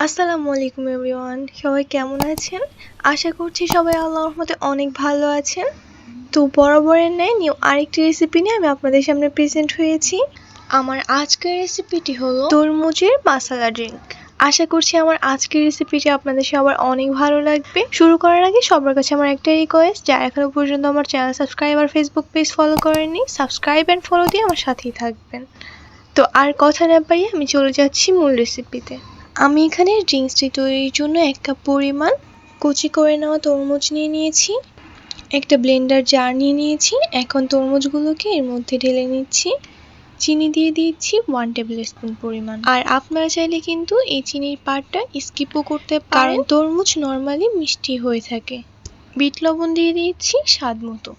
আসসালামু আলাইকুম এভরিওয়ান, সবাই কেমন আছেন? আশা করছি সবাই আল্লাহর রহমতে অনেক ভালো আছেন। তো বরাবরের ন্যায় নিউ আরেকটি রেসিপি নিয়ে আমি আপনাদের সামনে প্রেজেন্ট হয়েছি। আমার আজকের রেসিপিটি হলো তরমুজের মাসালা ড্রিঙ্ক। আশা করছি আমার আজকের রেসিপিটি আপনাদের সবার অনেক ভালো লাগবে। শুরু করার আগে সবার কাছে আমার একটা রিকোয়েস্ট, যারা এখনো পর্যন্ত আমার চ্যানেল সাবস্ক্রাইব আর ফেসবুক পেজ ফলো করেননি, সাবস্ক্রাইব অ্যান্ড ফলো দিয়ে আমার সাথেই থাকবেন। তো আর কথা না বাড়িয়ে আমি চলে যাচ্ছি মূল রেসিপিতে। আমি এখানে ড্রিঙ্কসটি তৈরির জন্য 1 কাপ পরিমাণ কুচি করে নেওয়া তরমুজ নিয়ে নিয়েছি। একটা ব্লেন্ডার জার নিয়ে নিয়েছি। এখন তরমুজগুলোকে এর মধ্যে ঢেলে নিচ্ছি। চিনি দিয়ে দিচ্ছি 1 টেবিল স্পুন পরিমাণ। আর আপনারা চাইলে কিন্তু এই চিনির পার্টটা স্কিপও করতে পারেন, কারণ তরমুজ নর্মালি মিষ্টি হয়ে থাকে। বিট লবণ দিয়ে দিচ্ছি স্বাদ মতো,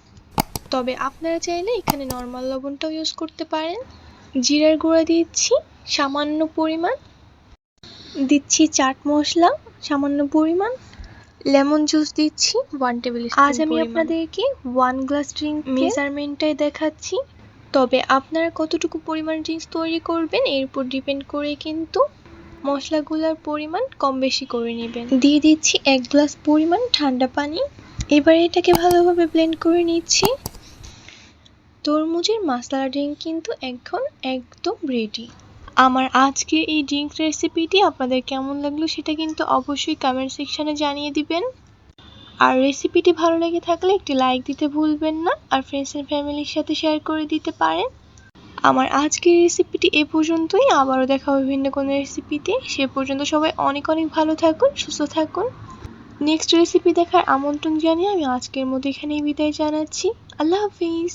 তবে আপনারা চাইলে এখানে নর্মাল লবণটাও ইউজ করতে পারেন। জিরার গুঁড়া দিচ্ছি সামান্য পরিমাণ, দিচ্ছি চাট মশলা সামান্য পরিমাণ, লেমন জুস দিচ্ছি 1 টেবিল স্পুন। আজ আমি আপনাদেরকে 1 গ্লাস ড্রিঙ্ক মেজারমেন্টটাই দেখাচ্ছি, তবে আপনারা কতটুকু পরিমাণ ড্রিঙ্কস তৈরি করবেন এর উপর ডিপেন্ড করে কিন্তু মশলাগুলোর পরিমাণ কম বেশি করে নেবেন। দিয়ে দিচ্ছি 1 গ্লাস পরিমাণ ঠান্ডা পানি। এবার এটাকে ভালোভাবে ব্লেন্ড করে নিচ্ছি। তরমুজের মাসালা ড্রিঙ্ক কিন্তু এখন একদম রেডি। আমার আজকের এই ড্রিঙ্ক রেসিপিটি আপনাদের কেমন লাগলো সেটা কিন্তু অবশ্যই কমেন্ট সেকশনে জানিয়ে দিবেন। আর রেসিপিটি ভালো লেগে থাকলে একটি লাইক দিতে ভুলবেন না, আর ফ্রেন্ডস এন্ড ফ্যামিলির সাথে শেয়ার করে দিতে পারেন। আমার আজকের রেসিপিটি এ পর্যন্তই। আবারও দেখা হবে ভিন্ন কোনো রেসিপিতে। সে পর্যন্ত সবাই অনেক অনেক ভালো থাকুন, সুস্থ থাকুন। নেক্সট রেসিপি দেখার আমন্ত্রণ জানিয়ে আমি আজকের মতো এখানেই বিদায় জানাচ্ছি। আল্লাহ হাফিজ।